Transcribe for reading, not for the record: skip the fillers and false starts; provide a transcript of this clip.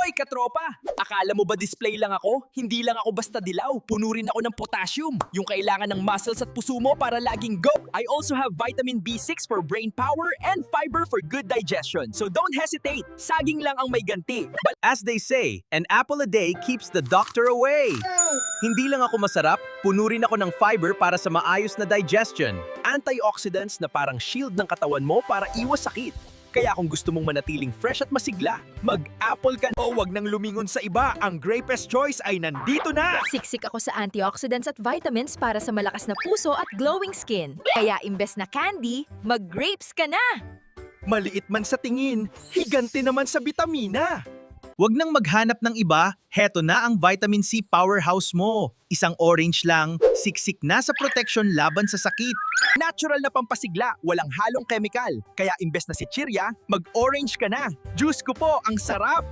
Hoy, katropa! Akala mo ba display lang ako? Hindi lang ako basta dilaw. Puno rin ako ng potassium. Yung kailangan ng muscles at puso mo para laging go. I also have vitamin B6 for brain power and fiber for good digestion. So don't hesitate. Saging lang ang may ganti. But As they say, an apple a day keeps the doctor away. Hindi lang ako masarap, puno rin ako ng fiber para sa maayos na digestion. Antioxidants na parang shield ng katawan mo para iwas sakit. Kaya kung gusto mong manatiling fresh at masigla, mag-apple ka. O wag nang lumingon sa iba, ang Grapes Choice ay nandito na! Siksik ako sa antioxidants at vitamins para sa malakas na puso at glowing skin. Kaya imbes na candy, mag-grapes ka na! Maliit man sa tingin, higante naman sa bitamina. Huwag nang maghanap ng iba, heto na ang vitamin C powerhouse mo. Isang orange lang, siksik na sa protection laban sa sakit. Natural na pampasigla, walang halong chemical. Kaya imbes na si Chirya, mag-orange ka na. Juice ko po, ang sarap!